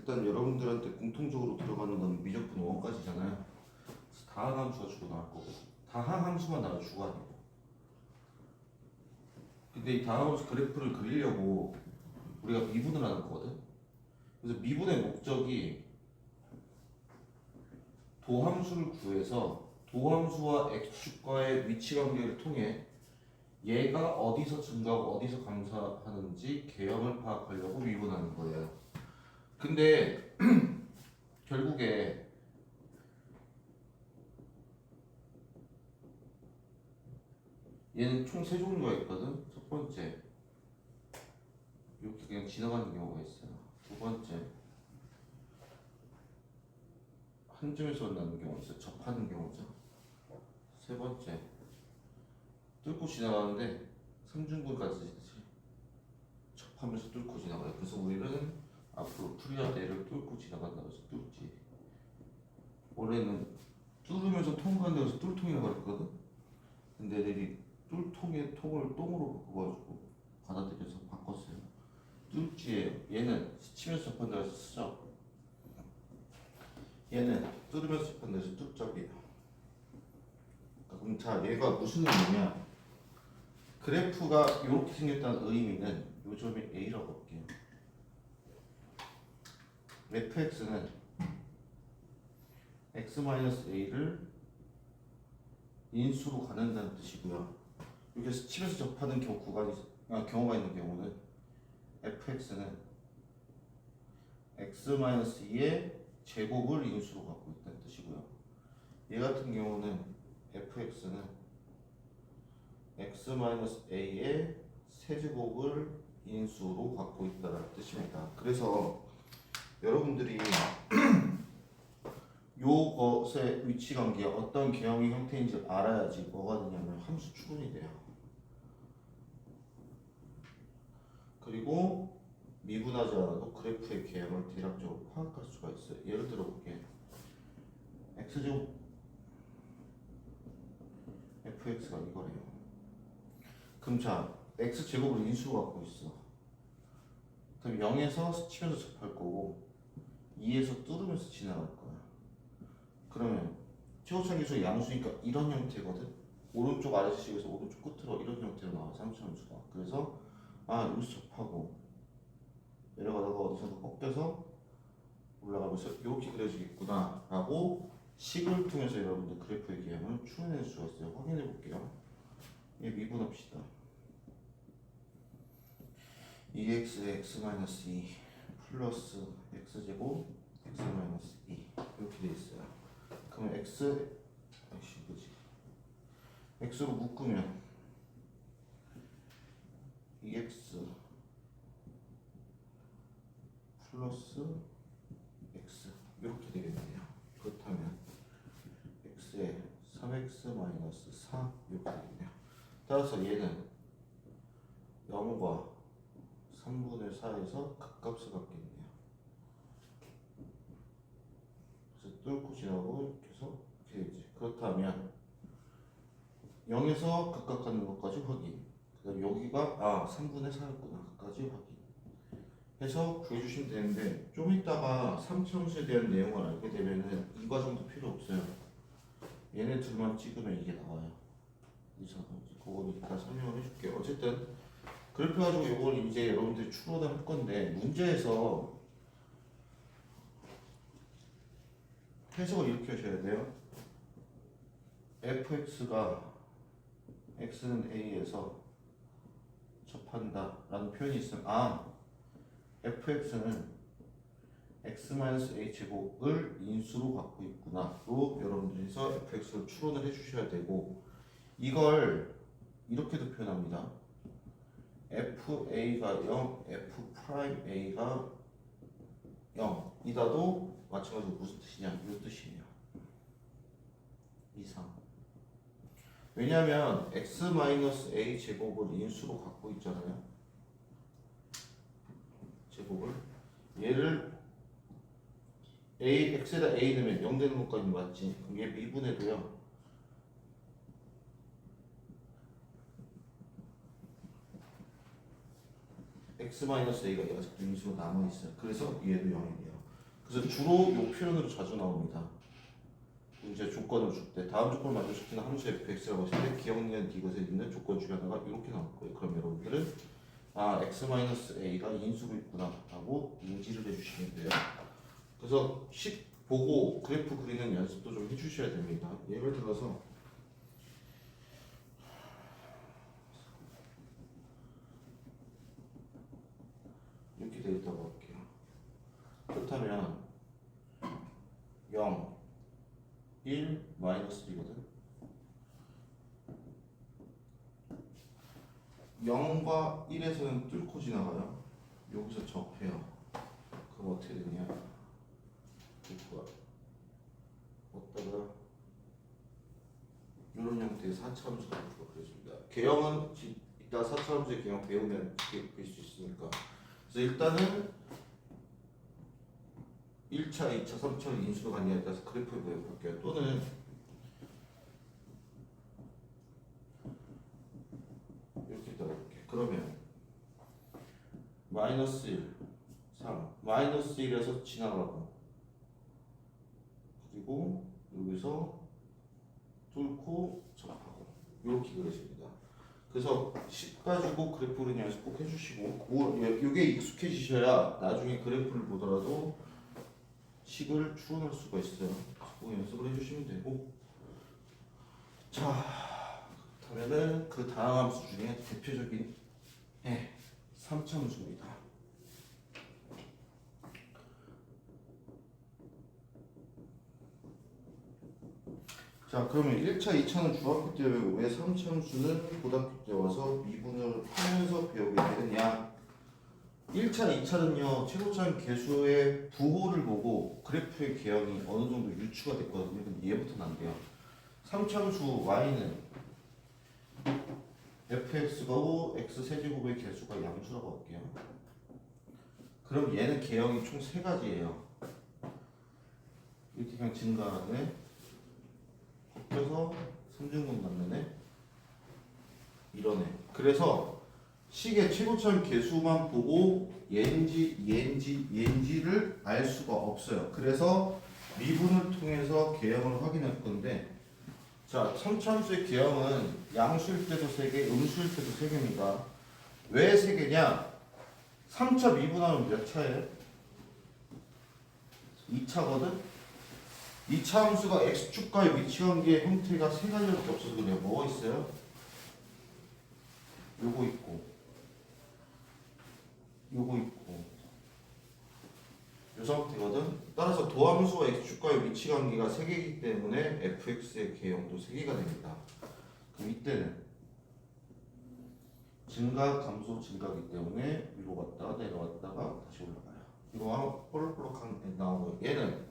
일단 여러분들한테 공통적으로 들어가는 건 미적분 5까지잖아요. 다항함수가 주고 나올 거고 다항함수만 나와 주가 아니고. 근데 이 다항함수 그래프를 그리려고 우리가 미분을 하는 거거든. 그래서 미분의 목적이 도함수를 구해서 도함수와 x축과의 위치관계를 통해 얘가 어디서 증가하고 어디서 감소하는지 개형을 파악하려고 미분하는 거예요. 근데 결국에 얘는 총 세 종류가 있거든. 첫 번째 이렇게 그냥 지나가는 경우가 있어요. 두 번째 한 점에서 만나는 경우가 있어요. 접하는 경우죠. 세 번째 뚫고 지나가는데 삼중근까지 접하면서 뚫고 지나가요. 그래서 우리는 앞으로 풀이할 얘를 뚫고 지나간다고 해서 뚫지. 원래는 뚫으면서 통과한다고 해서 뚫통이라고 그랬거든. 근데 애들이 뚫통의 통을 똥으로 바꿔가지고 받아들여서 바꿨어요. 뚫지예요. 얘는 스치면서 접한다고 해서 스접. 얘는 뚫으면서 접한다고 해서 뚫접이에요. 그럼 자, 얘가 무슨 의미냐? 그래프가 이렇게 생겼다는 의미는 요 점이 A라고 볼게요. fx는 x-a를 인수로 가는다는 뜻이고요. 이렇게 스치면서 접하는 경우가 있는 경우는 fx는 x-2의 제곱을 인수로 갖고 있다는 뜻이고요. 얘 같은 경우는 fx는 x-a의 세제곱을 인수로 갖고 있다는 뜻입니다. 그래서 여러분들이 요것의 위치관계가 어떤 개형의 형태인지 알아야지 뭐가 되냐면 함수 추론이 돼요. 그리고 미분하지 않아도 그래프의 개형을 대략적으로 파악할 수가 있어요. 예를 들어 볼게요. x제곱 fx가 이거래요. 그럼 자, x제곱을 인수로 갖고 있어. 그럼 0에서 스치면서 접할 거고 2에서 뚫으면서 지나갈 거야. 그러면 최고차기수의 양수니까 이런 형태거든. 오른쪽 아래식에서 오른쪽 끝으로 이런 형태로 나와. 삼차함수가. 그래서 여기서 접하고 내려가다가 어디선가 꺾여서 올라가면서 이렇게 그려지겠구나 라고 식을 통해서 여러분들 그래프의 개형을 추론해낼 수가 있어요. 확인해 볼게요. 얘 미분합시다. 2x x-2 플러스 x제곱 x-2 이렇게 돼 있어요. 그러면 x로 묶으면 2x 플러스 x 이렇게 되겠네요. 그렇다면 x에 3x 마이너스 4 이렇게 되겠네요. 따라서 얘는 0과 3분의 4에서 극값을 갖겠네요. 그래서 뚫고 지나고 이렇게 해서 이렇게 되지. 그렇다면 0에서 극값하는 것까지 확인. 그다음 여기가 3분의 4였구나. 까지 확인. 해서 구해주시면 되는데 좀 이따가 삼차함수에 대한 내용을 알게 되면은 이 과정도 필요 없어요. 얘네 둘만 찍으면 이게 나와요. 그거는 이따 설명을 해줄게요. 어쨌든 그래프 가지고 이걸 이제 여러분들이 추론을 할 건데 문제에서 해석을 이렇게 하셔야 돼요. fx가 x는 a에서 접한다 라는 표현이 있으면 fx는 x-a 제곱을 인수로 갖고 있구나 로 여러분들이서 fx를 추론을 해주셔야 되고 이걸 이렇게도 표현합니다. fa가 0, f'a가 0 이다도 마찬가지로 무슨 뜻이냐 이 뜻이에요. 이상. 왜냐하면 x-a 제곱을 인수로 갖고 있잖아요. 제곱을 얘를 x에다 a 넣으면 0 되는 것까지 맞지. 그럼 얘 미분해도요. x-a가 아직도 인수로 남아있어요. 그래서 얘도 0이에요. 그래서 주로 이 표현으로 자주 나옵니다. 이제 조건을 줄 때 다음 조건을 만족시키는 함수 fx라고 했을 때 기억니은 이것에 있는 조건 중에 하나가 이렇게 나올 거예요. 그럼 여러분들은 x-a가 인수로 있구나 하고 인지를 해주시면 돼요. 그래서 식 보고 그래프 그리는 연습도 좀 해주셔야 됩니다. 예를 들어서 이렇게 되어 있다고 할게요. 그렇다면 0, 1, 마이너스 1이거든. 0과 1에서는 뚫고 지나가요. 여기서 접해요. 그럼 어떻게 되냐? 어디다가 이런 형태의 4차함수가 그려집니다. 개형은 이따 4차함수의 개형 배우면 쉽게 그릴 수 있으니까. 그래서 일단은 1차, 2차, 3차 인수가 가느냐에 따라서 그래프를 그려볼게요. 또는 이렇게 따라볼게요. 그러면 마이너스 1, 3, 마이너스 1에서 지나가고 그리고 여기서 뚫고 접하고 이렇게 그려집니다. 그래서 식 가지고 그래프 그리는 연습 꼭 해주시고 이게 익숙해지셔야 나중에 그래프를 보더라도 식을 추론할 수가 있어요. 꼭 연습을 해주시면 되고 자 그러면은 그 다음 함수 중에 대표적인 3차 함수입니다. 자 그러면 1차, 2차는 중학교 때 배우고 왜 3차 함수는 고등학교 때 와서 미분을 하면서 배우게 되느냐. 1차, 2차는요 최소점 계수의 부호를 보고 그래프의 개형이 어느 정도 유추가 됐거든요. 근데 얘부터는 안 돼요. 3차 함수 y는 fx고 x 세제곱의 개수가 양수라고 할게요. 그럼 얘는 개형이 총 3가지예요. 이렇게 그냥 증가하네. 곱해서 3등분 받는 이러네. 그래서 식의 최고점 개수만 보고 얘인지를 알 수가 없어요. 그래서 미분을 통해서 개형을 확인할 건데 자, 3차함수의 개형은 양수일 때도 3개, 음수일 때도 3개입니다. 왜 3개냐? 3차 미분하면 몇 차예요? 2차거든? 2차 함수가 x축과의 위치관계의 형태가 3가지밖에 없어서 그래요. 뭐가 있어요? 요거 있고 요거 있고 요 상태거든? 따라서 도함수와 x축과의 위치관계가 3개이기 때문에 fx의 개형도 3개가 됩니다. 그럼 이때는 증가, 감소, 증가이기 때문에 위로 갔다가 내려갔다가 다시 올라가요. 이거 볼록볼록한 나오고 얘는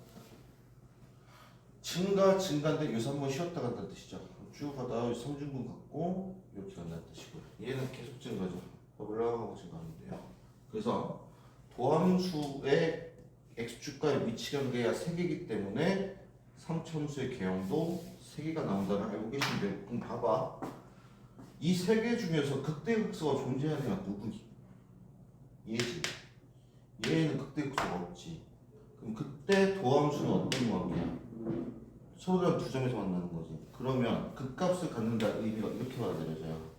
증가인데 여기서 한번 쉬었다 간다는 뜻이죠. 쭉 가다가 3중분 갖고 이렇게 간다는 뜻이고요. 얘는 계속 증가죠. 올라가고 증가하면 돼요. 그래서 도함수의 x축과의 위치관계가 3개이기 때문에 3차함수의 개형도 3개가 나온다는 걸 알고 계시면 돼요. 그럼 봐봐. 이 3개 중에서 극대극소가 존재하는 애가 누구니? 얘지. 얘는 극대극소가 없지. 그럼 그때 도함수는 어떤 관계야? 서로랑 두 점에서 만나는 거지. 그러면 극값을 갖는다 의미가 이렇게 받아들여져요.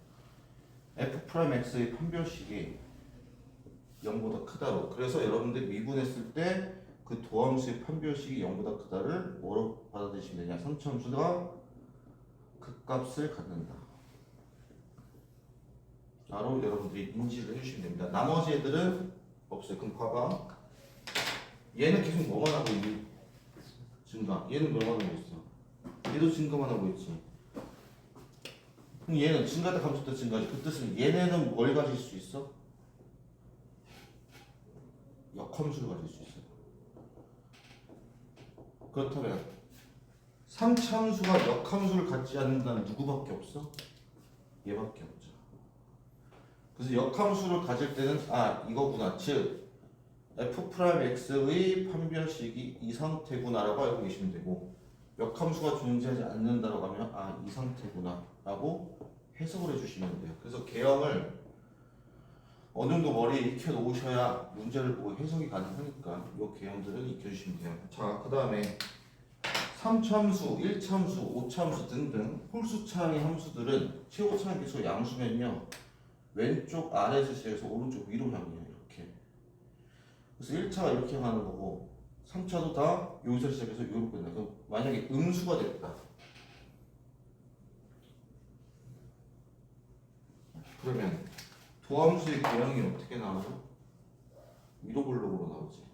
f'x의 판별식이 0보다 크다로. 그래서 여러분들이 미분했을 때 그 도함수의 판별식이 0보다 크다를 뭐로 받아들이시면 되냐? 3차함수가 극값을 갖는다. 바로 여러분들이 인지를 해주시면 됩니다. 나머지 애들은 없어요. 그럼 봐봐. 얘는 계속 뭐만 하고 있니? 증가. 얘는 뭐만 하고 있어? 얘도 증가만 하고 있지. 그럼 얘는 증가다 감소다 증가지. 그 뜻은 얘네는 뭘 가질 수 있어? 역함수를 가질 수 있어요. 그렇다면 3차함수가 역함수를 갖지 않는다는 누구밖에 없어? 얘밖에 없죠. 그래서 역함수를 가질 때는 이거구나. 즉 f'x의 판별식이 이 상태구나라고 알고 계시면 되고 역함수가 존재하지 않는다라고 하면 이 상태구나 라고 해석을 해주시면 돼요. 그래서 개형을 어느 정도 머리에 익혀 놓으셔야 문제를 보고 해석이 가능하니까 이 개념들은 익혀주시면 돼요. 자, 그 다음에 3참수, 1참수, 5참수 등등 홀수 차의 함수들은 최고차항 계수 양수면요 왼쪽 아래에서 시작해서 오른쪽 위로 향해요. 이렇게. 그래서 1차가 이렇게 가는 거고 3차도 다 여기서 시작해서 여기로 끝나. 그럼 만약에 음수가 됐다. 그러면 도함수의 개형이 어떻게 나와요? 위로 블록으로 나오지.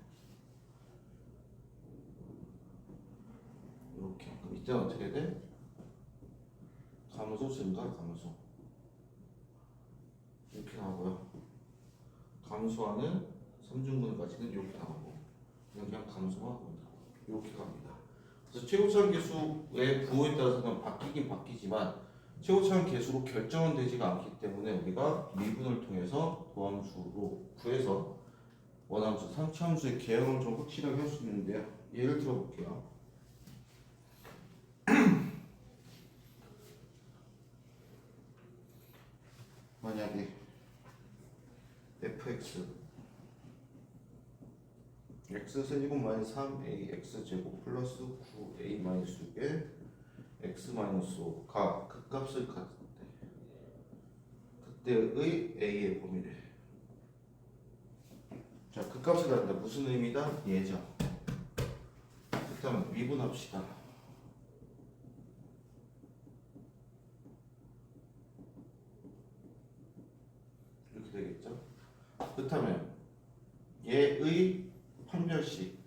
이렇게. 그럼 이때는 어떻게 돼? 감소 증가 감소. 이렇게 나오고요. 감소하는 3중근까지는 이렇게 나오고 그냥 감소가 됩니다. 이렇게 갑니다. 그래서 최고차항 계수의 부호에 따라서는 바뀌긴 바뀌지만 최고차항 계수로 결정은 되지가 않기 때문에 우리가 미분을 통해서 도함수로 구해서 원함수, 삼차함수의 개형을 좀 확실하게 할 수 있는데요. 예를 들어 볼게요. 만약에 fx x세제곱 마이너스 3ax 제곱 플러스 9a 마이너스 6에 x 마이너스 5가 극값을 갖을 때 그때의 a의 범위래. 자, 극값을 갖는다. 무슨 의미다? 예죠. 일단 미분합시다. 이렇게 되겠죠. 그렇다면 얘의 판별식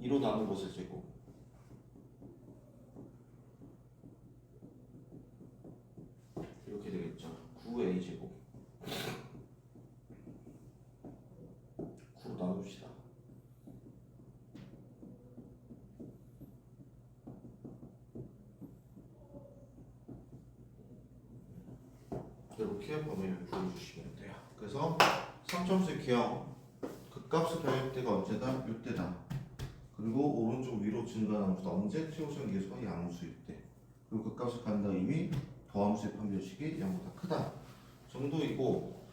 2로 나눈 것의 제곱 이렇게 되겠죠. 9a 제곱 9로 나눕시다. 이렇게 범위를 구해주시면 돼요. 그래서 3점수의 개형 극값을 가질 때가 언제다? 이때다. 그리고 오른쪽 위로 증가하는 함수다. 언제? 최고차항 계수가 양수일 때. 그리고 극값을 간다 이미 더함수의 판별식이 0보다 크다 정도이고,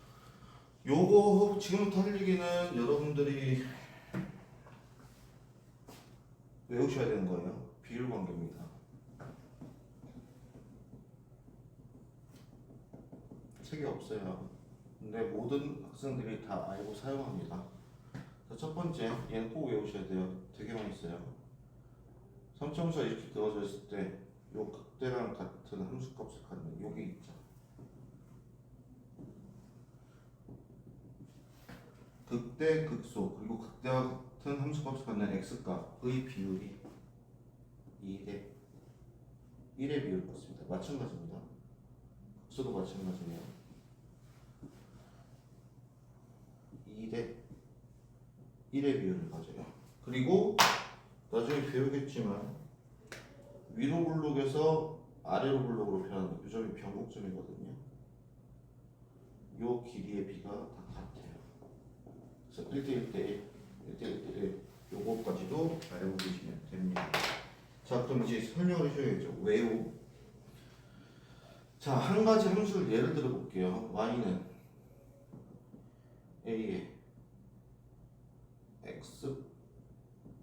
요거 지금부터 할 얘기는 여러분들이 외우셔야 되는 거예요. 비율 관계입니다. 책이 없어요. 근데 모든 학생들이 다 알고 사용합니다. 첫 번째, 얘는 꼭 외우셔야 돼요. 되게 많이 써요. 3점수가 이렇게 그어져 있을 때 요 극대랑 같은 함수값을 갖는 요게 있죠. 극대, 극소, 그리고 극대와 같은 함수값을 갖는 x값의 비율이 2대 1의 비율을 갖습니다. 마찬가지입니다. 극소도 마찬가지네요. 2대 1의 비율을 가져요. 그리고 나중에 배우겠지만 위로 블록에서 아래로 블록으로 변하는 이 점이 변곡점이거든요. 요 길이의 비가 다 같아요. 그래서 1대1대 1, 1대1대 1 요거까지도 알고 계시면 됩니다. 자, 그럼 이제 설명을 해줘야죠. 왜요? 자, 한 가지 함수를 예를 들어 볼게요. y는 a에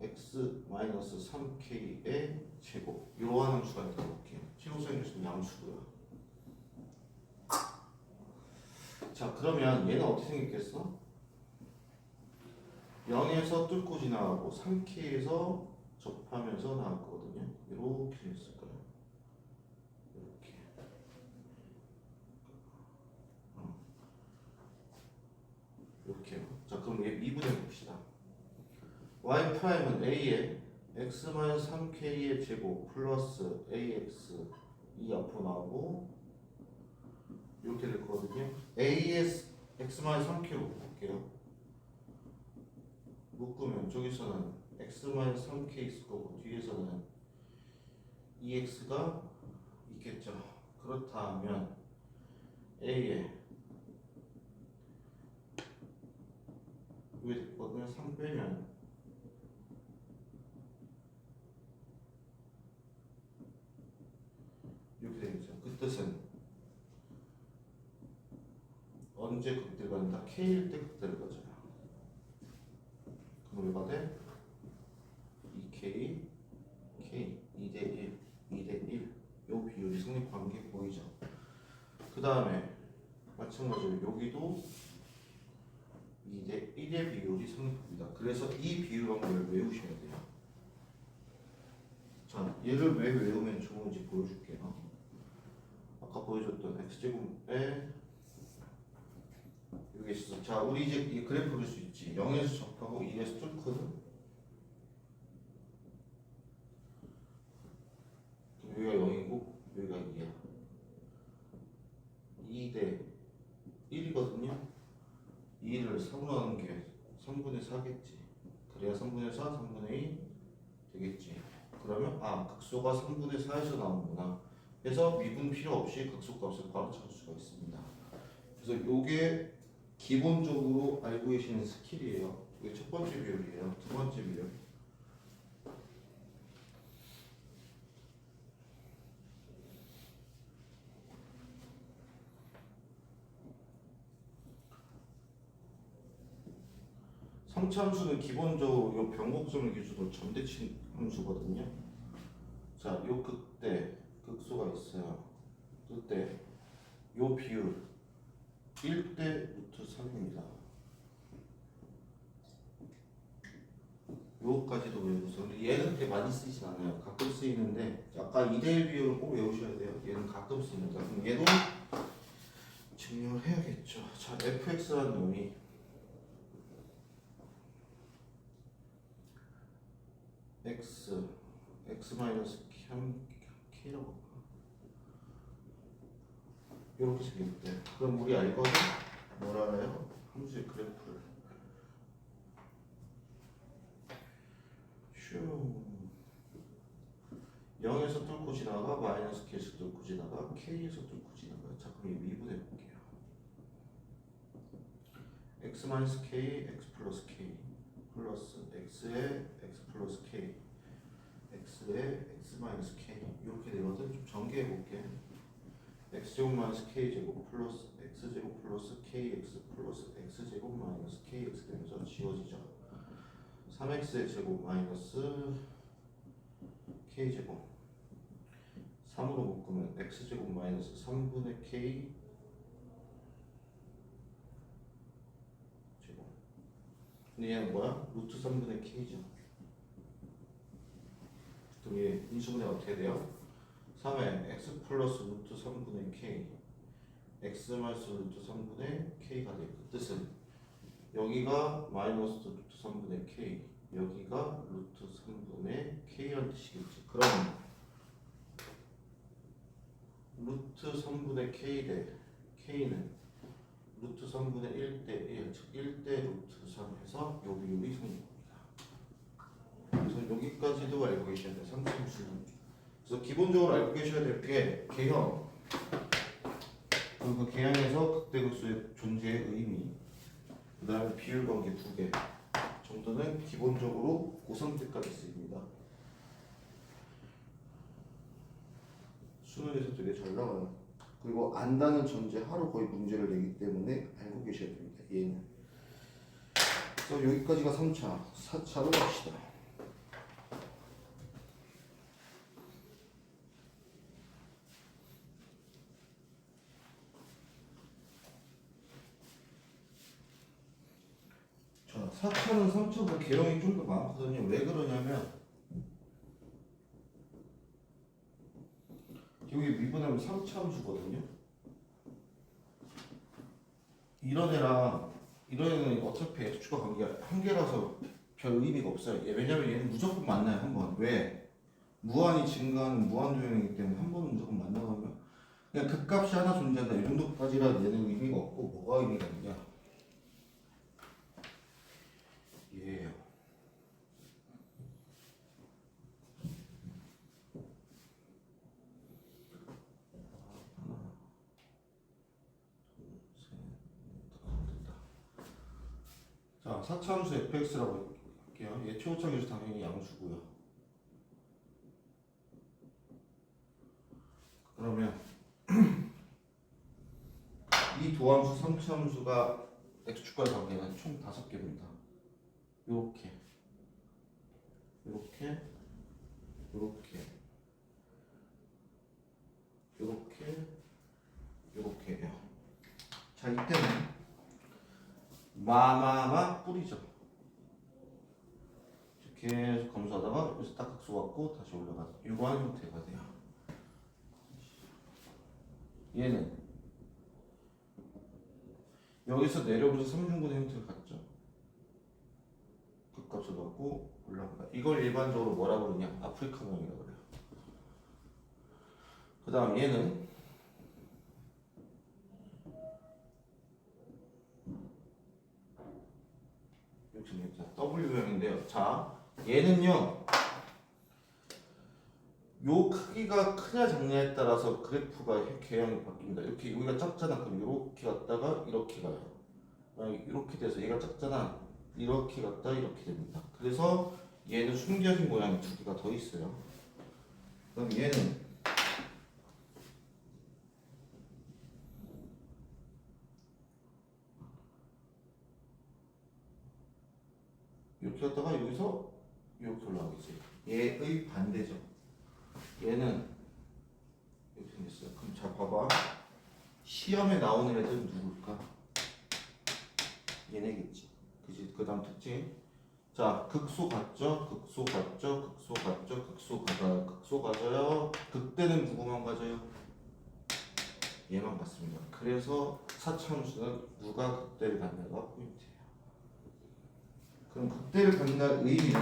x 마이너스 3k의 제곱 이러한 함수가 있다고 볼게요. 최고차항 계수는 양수고요. 자, 그러면 얘는 어떻게 생겼겠어? 0에서 뚫고 지나가고 3k에서 접하면서 나왔거든요. 이렇게 됐을 거예요. 이렇게. 이렇게요. 자, 그럼 얘 미분해 봅시다. y 프라임은 a에 x-3k의 제곱 플러스 ax 이 앞으로 나오고 이렇게 될 거거든요. a에 x-3k로 볼게요. 묶으면 저기서는 x-3k 있을 거고 뒤에서는 2x가 있겠죠. 그렇다면 a에 이게 됐거든요. 3 빼면 이렇게 되겠죠. 그 뜻은 언제 극대가 K일 때 그때를 가져요. 그럼 뭐가 돼? 2K, K 2대1, 2대1 요 비율이 성립한 게 보이죠? 그 다음에 마찬가지로 여기도 2대1의 비율이 성립합니다. 그래서 이 비율 관계를 외우셔야 돼요. 자, 얘를 왜 외우면 좋은지 보여줄게요. 아까 보여줬던 x제곱에 여기 있어서 자, 우리 이제 이 그래프 그릴 수 있지. 0에서 접하고 1에서 뚫거든. 여기가 0이고 여기가 2야. 2대 1이거든요. 2를 3으로 하는 게 3분의 4겠지. 그래야 3분의 4, 3분의 2 되겠지. 그러면 극소가 3분의 4에서 나오는구나. 그래서 미분 필요 없이 극소값을 바로 찾을 수가 있습니다. 그래서 이게 기본적으로 알고 계시는 스킬이에요. 이게 첫 번째 비율이에요. 두 번째 비율. 성차함수는 기본적으로 요 변곡점을 기준으로 점대칭 함수거든요. 자, 요 극대 극소가 있어요. 그때 요 비율 1대 루트 3입니다. 요거까지도 외우세요. 근데 얘는 그렇게 많이 쓰이진 않아요. 가끔 쓰이는데 아까 2대1 비율을 꼭 외우셔야 돼요. 얘는 가끔 쓰입니다. 그럼 얘도 증명을 해야겠죠. 자, fx라는 놈이 x 마이너스 k라고 할까? 이렇게 생겼대. 그럼 우리 알거든? 뭘 알아요? 함수의 그래프를 슈 0에서 뚫고 지나가 마이너스 k에서 뚫고 지나가 k에서 뚫고 지나가. 자, 그럼 이 미분해 볼게요. x 마이너스 k, x 플러스 k 플러스 x에 x 플러스 k x에 x 마이너스 k 이렇게 되거든. 좀 전개해 볼게. x제곱 마이너스 k제곱 플러스 x제곱 플러스 kx 플러스 x제곱 마이너스 kx 되면서 지워지죠. 3x의 제곱 마이너스 k제곱 3으로 묶으면 x제곱 마이너스 3분의 k 제곱. 근데 얘는 뭐야? 루트 3분의 k죠. 그럼 얘 인수분해 어떻게 돼요? 3에 x 플러스 루트 3분의 k x 마이너스 루트 3분의 k가 돼요. 그 뜻은 여기가 마이너스 루트 3분의 k 여기가 루트 3분의 k라는 뜻이겠지. 그럼 루트 3분의 k 대 k는 루트 3분의 1대 1, 즉 1대 루트 3 해서 요 비율이 성립합니다. 그래서 여기까지도 알고 계셔야 돼요. 상수수는. 그래서 기본적으로 알고 계셔야 될 게 개형, 그리고 그 개형에서 극대극소의 존재의 의미, 그 다음에 비율관계 2개 정도는 기본적으로 고3 때까지 쓰입니다. 수능에서 되게 잘 나와요. 그리고 안다는 전제 하루 거의 문제를 내기 때문에 알고 계셔야 됩니다. 얘는. 그래서 여기까지가 3차, 4차로 갑시다. 자, 4차는 3차보다 개형이 좀 더 많거든요. 왜 그러냐면 여기 미분하면 3차 함수거든요. 이런 애는 어차피 x축과 관계가 한 개라서 별 의미가 없어요. 왜냐면 얘는 무조건 만나요. 한 번. 왜? 무한이 증가하는 무한도형이기 때문에 한 번은 무조건 만나면 그냥 극값이 하나 존재한다. 이 정도까지라 얘는 의미가 없고 뭐가 의미가 있냐? 얘예요. 자, 4차 함수 fx라고 할게요. 얘 최고차계수 당연히 양수고요. 그러면 이 도함수 3차 함수가 x축과의 관계는 총 5개입니다. 요렇게 요렇게 요렇게 요렇게 요렇게요. 자, 이때는 마마마 뿌리죠. 계속 검수하다가 여기서 딱 극소 갖고 다시 올라가서 이러한 형태가 돼요. 얘는 여기서 내려오면서 3중분의 형태를 갖죠. 극값을 갖고 올라간다. 이걸 일반적으로 뭐라 그러냐? 아프리카 모형이라고 그래요. 그 다음 얘는 W형인데요. 자, 얘는요, 요 크기가 크냐 작냐에 따라서 그래프가 개형이 바뀝니다. 이렇게 여기가 작잖아. 그럼 이렇게 갔다가 이렇게 가요. 이렇게 돼서 얘가 작잖아. 이렇게 갔다 이렇게 됩니다. 그래서 얘는 숨겨진 모양이 2개가 더 있어요. 그럼 얘는 이렇게 갔다가 여기서 이렇게 올라가겠지. 얘의 반대죠. 얘는 이렇게 생겼어요. 그럼 자, 봐봐. 시험에 나오는 애들은 누굴까? 얘네겠지. 그지? 그 다음 특징. 자, 극소 같죠? 극소 같죠? 극소 같죠? 극소 가져요. 극소 가져요. 극대는 누구만 가져요? 얘만 같습니다. 그래서 사차함수는 누가 극대를 갖냐가 포인트예요. 그럼 극대를 갖는다는 의미는,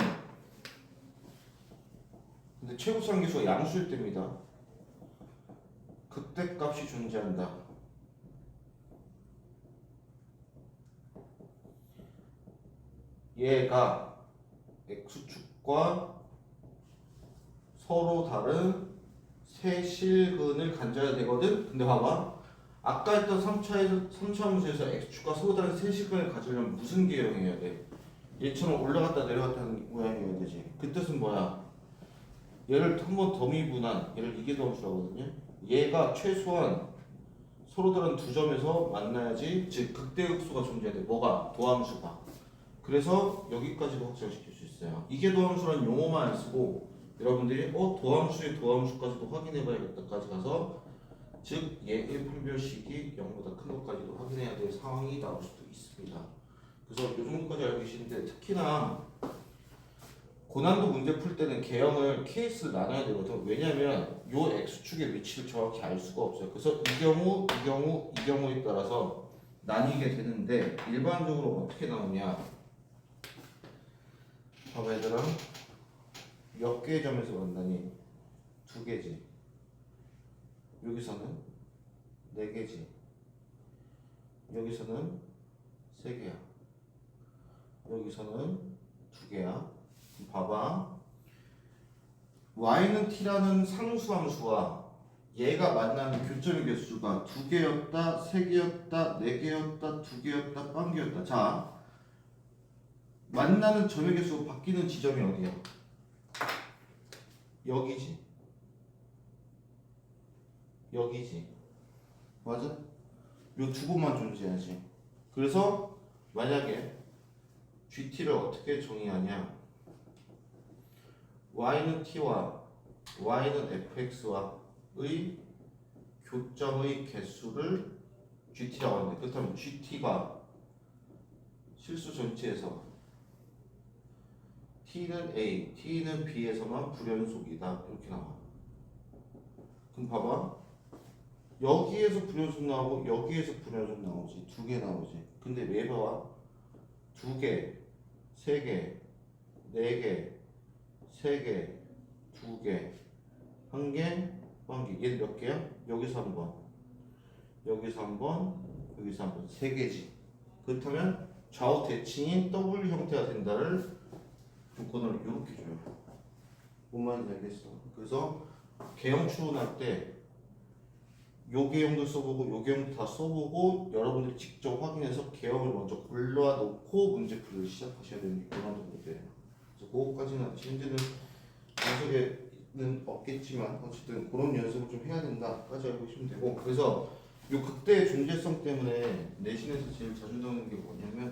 근데 최고상계수가 양수일 때입니다. 극대값이 존재한다. 얘가 x축과 서로 다른 세 실근을 가져야 되거든. 근데 봐봐, 아까 했던 3차 함수에서 x축과 서로 다른 세 실근을 가지려면 무슨 계형이어야 돼? 얘처럼 올라갔다 내려갔다는 모양이어야 되지. 그 뜻은 뭐야? 얘를 한번 더미 분한, 얘를 이계도함수라고 하거든요. 얘가 최소한 서로 다른 두 점에서 만나야지, 즉 극대극소가 존재해야 돼. 뭐가? 도함수가. 그래서 여기까지도 확장시킬 수 있어요. 이계도함수라는 용어만 안 쓰고 여러분들이 도함수의 도함수까지도 확인해 봐야겠다까지 가서, 즉 얘의 판별식이 0보다 큰 것까지도 확인해야 될 상황이 나올 수도 있습니다. 그래서 이 정도까지 알고 계시는데, 특히나 고난도 문제 풀 때는 개형을 케이스를 나눠야 되거든. 왜냐면 요 x축의 위치를 정확히 알 수가 없어요. 그래서 이 경우, 이 경우, 이 경우에 따라서 나뉘게 되는데, 일반적으로 어떻게 나오냐? 봐봐 얘들아, 몇 개의 점에서 만나니? 2개지. 여기서는 4개지. 여기서는 3개야. 여기서는 2개야. 봐봐, y는 t라는 상수함수와 얘가 만나는 교점의 개수가 2개였다, 3개였다, 4개였다, 2개였다, 1개였다. 자, 만나는 점의 개수가 바뀌는 지점이 어디야? 여기지. 여기지. 맞아? 요 두 곳만 존재하지. 그래서 만약에 GT를 어떻게 정의하냐? y는 t와 y는 fx와의 교점의 개수를 GT라고 하는데, 그렇다면 GT가 실수 전체에서 t는 A, t는 B에서만 불연속이다. 이렇게 나와. 그럼 봐봐. 여기에서 불연속 나오고 여기에서 불연속 나오지. 2개 나오지. 근데 왜 봐봐? 2개, 3개, 4개, 3개, 2개, 1개, 1개. 얘는 몇 개야? 여기서 한 번, 여기서 한 번, 여기서 한 번. 3개지. 그렇다면 좌우 대칭인 W 형태가 된다를 조건을 이렇게 줘요. 뭔 말인지 알겠어? 그래서 개형 추론할 때 요 개형도 써보고 요 개형도 다 써보고 여러분들이 직접 확인해서 개형을 먼저 골라놓고 문제풀이를 시작하셔야 되는 게 그런 정도예요. 그래서 그거까지는 현재는 연속에는 없겠지만 어쨌든 그런 연습을 좀 해야 된다까지 알고 계시면 되고, 그래서 요 극대의 존재성 때문에 내신에서 제일 자주 나오는 게 뭐냐면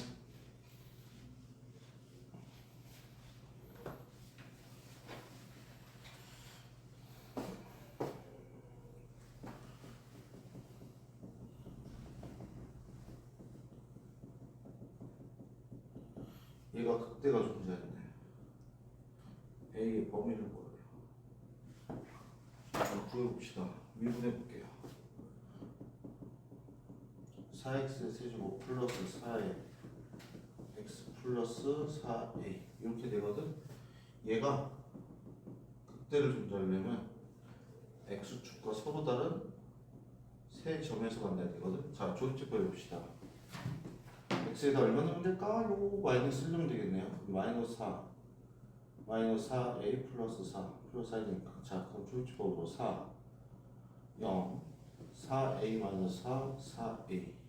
얘가 극대가 존재하는데 A의 범위를 뭐예요? 한번 구해봅시다. 미분해 볼게요. 4x의 세제곱 플러스 4의 x 플러스 4a 이렇게 되거든. 얘가 극대를 존재하려면 x축과 서로 다른 세 점에서 만나야 되거든. 자, 조립집 해봅시다. x에다 얼마 넣으면 될까요? 마이너스 1 넣으면 되겠네요. 마이너스 4 마이너스 4a 플러스 4 플러스 4니까 자, 그럼 조립집법으로 4 0 4a 마이너스 4 4a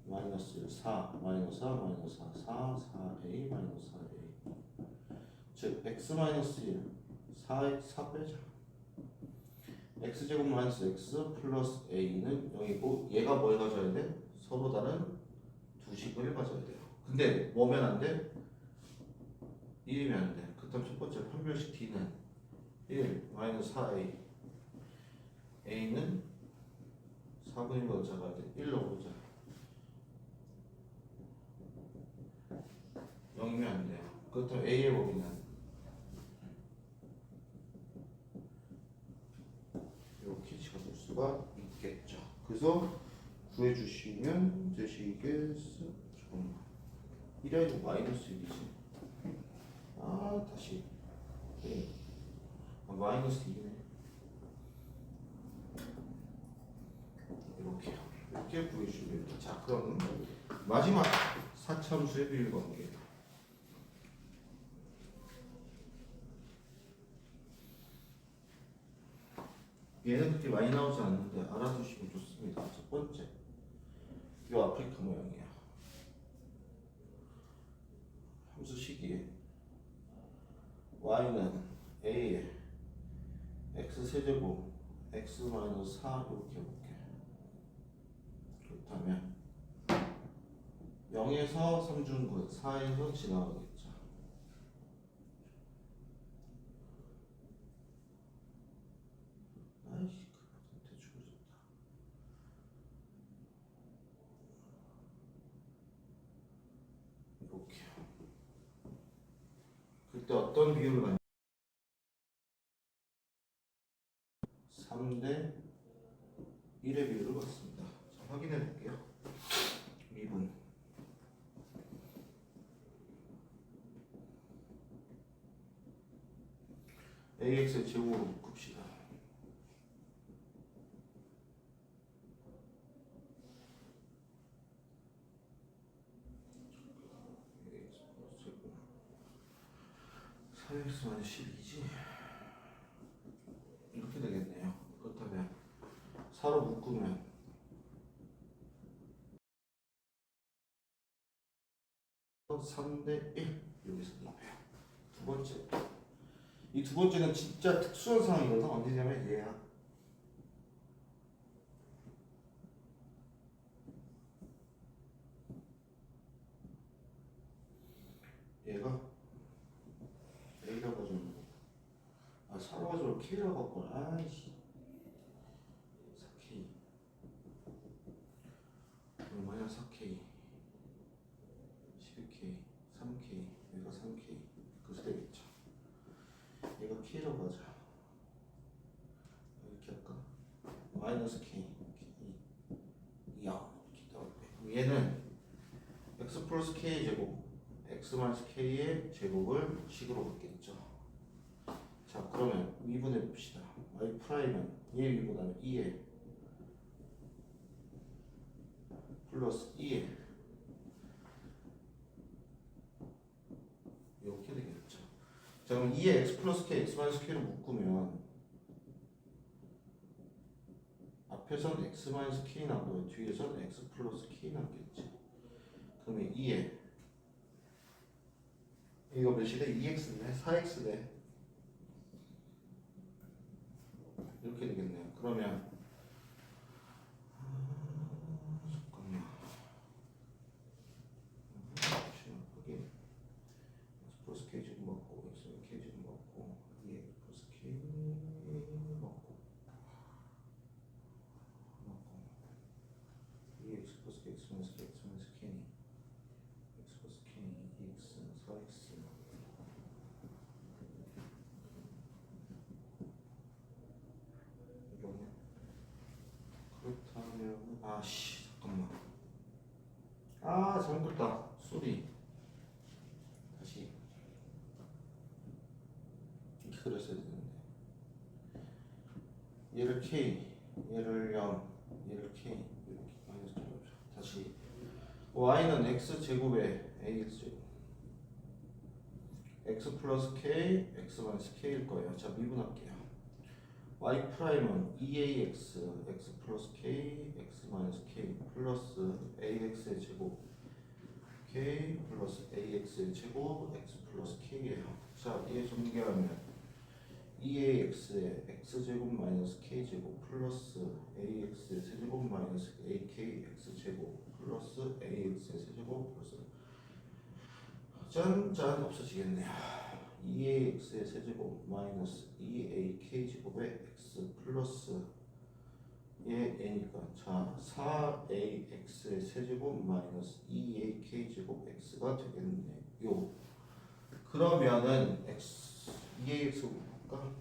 마이너스 1 4 마이너스 4 마이너스 4 4 4a 마이너스 4a 즉 x 마이너스 1 4 빼자 x제곱 마이너스 x 플러스 a는 0이고 얘가 뭘 가져야 돼? 서로 다른 두 식을 가져야 돼요. 근데 뭐면 안 돼? 1이면 안 돼. 그다음 첫 번째 판별식 t는 1 마이너스 4a a는 4분의 1보다 작아야 돼. 1 넣어보자. 0이면 안 돼요. 그렇다면 a의 범위는 이렇게 적을 수가 있겠죠. 그래서 구해주시면 되시겠어. 잠깐만. 1이 아니고 마이너스 1이지. 아, 다시. 네. 아, 마이너스 2네. 이렇게 구해주시면 됩니다. 자, 그럼 마지막 사참수의 비율 관계. 얘는 그렇게 많이 나오지 않는데 알아두시면 좋습니다. 첫 번째, 이 아프리카 모양이야. 함수 시기에 y는 a에 x 세제곱 x 마이너스 4 이렇게 해볼게. 그렇다면 0에서 3중근 4에서 지나가겠죠. 아이씨, 대충 좋다. 이렇게. 그때 어떤 비율을 갖냐? 3대 1의 비율을 갖습니다. 자, 확인해 볼게요. 미분 ax의 제곱으로 묶읍시다. 제곱 3x 12지 이렇게 되겠네요. 그렇다면 4로 묶으면 3대 1 여기서 나와요. 두 번째, 이 두 번째는 진짜 특수한 상황이거든. 언제냐면 얘야. 얘가 A라고 가지고 아 4로 가지고 K라고 갖고 아이씨 4K 얼마냐 4K 12K 3K 얘가 3K 그래서 되겠죠. 얘가 K라고 하자. 이렇게 할까? 마이너스 K 2 이렇게 얘는 x 플러스 K 제곱 x 마이너스 K의 제곱을 식으로 받겠죠. 자, 그러면 미분해 봅시다. y 프라임은 얘 미분하면 2에 플러스 2에 이렇게 되겠죠. 자, 그럼 2에 x 플러스 k, x 마이너스 k를 묶으면 앞에선 x 마이너스 k 남고요. 뒤에선 x 플러스 k 남겠지. 그러면 2에 이거 몇이래? 2x네? 4x네? 이렇게 되겠네요. 그러면 아씨 잠깐만. 아 잘못했다. 쏘리. 다시 이렇게 그렸어야 되는데. 얘를 k, 얘를 0, 얘를 k 이렇게 마이너스 좀 다시. y는 x 제곱에 ax 제곱. x 플러스 k, x 마이너스 k일 거예요. 자 미분할게요. y 프라임은 2ax, x 플러스 k, x 마이너스 k 플러스 ax의 제곱 k 플러스 ax의 제곱 x 플러스 k예요. 자 얘 전개하면 2ax의 x제곱 마이너스 k제곱 플러스 ax의 세제곱 마이너스 ak x제곱 플러스 ax의 세제곱 플러스 짠짠 없어지겠네요. 2ax의 세제곱 마이너스 2ak 제곱의 x 플러스 얘 n이니까 자 4ax의 세제곱 마이너스 2ak 제곱 x가 되겠네요. 그러면은 x 2ax 볼까?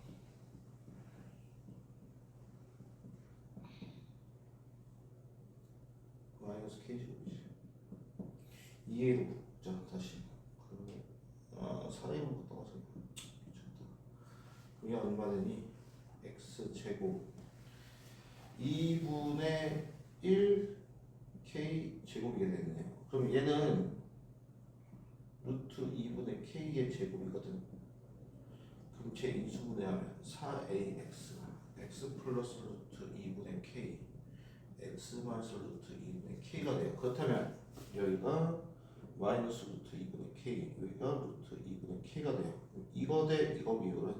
마이너스 k 제곱이지. 2a로 자 다시 4a로 바꿔서 미쳤다. 그게 얼마 되니? x 제곱 2분의 1 k 제곱이게 되네요. 그럼 얘는 루트 2분의 k의 제곱이거든. 그럼 제 인수분해하면 4ax x 플러스 루트 2분의 k x 마이너스 루트 2분의 k가 돼요. 그렇다면 여기가 마이너스 루트 2분의 k, 여기가 루트 2분의 k가 돼요. 이거 대 이거 비율은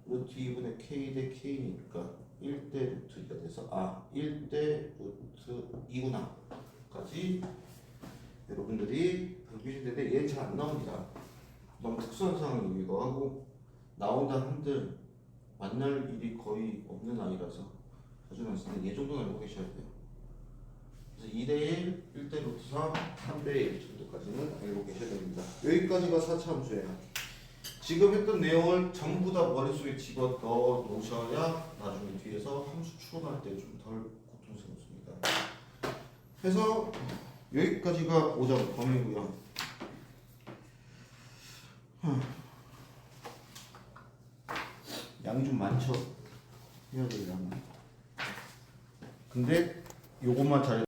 루트 2분의 k 대 k니까 1대 루트 2가 돼서 1대 루트 2구나 까지 여러분들이 보시는데 얘는 잘 안 나옵니다. 너무 특수한 상황이기도 하고 나온다 한들 만날 일이 거의 없는 아이라서 자주 나왔을 때 얘 정도는 알고 계셔야 돼요. 그래서 2대1, 1대 루트 3, 3대1 정도까지는 알고 계셔야 됩니다. 여기까지가 4차 함수예요. 지금 했던 내용을 전부 다 머릿속에 집어넣어 놓으셔야 나중에 뒤에서 함수 추론할 때 좀 덜 고통스럽습니다. 해서 여기까지가 5점 범위고요. 양이 좀 많죠? 해야 될 양은. 근데 요것만 잘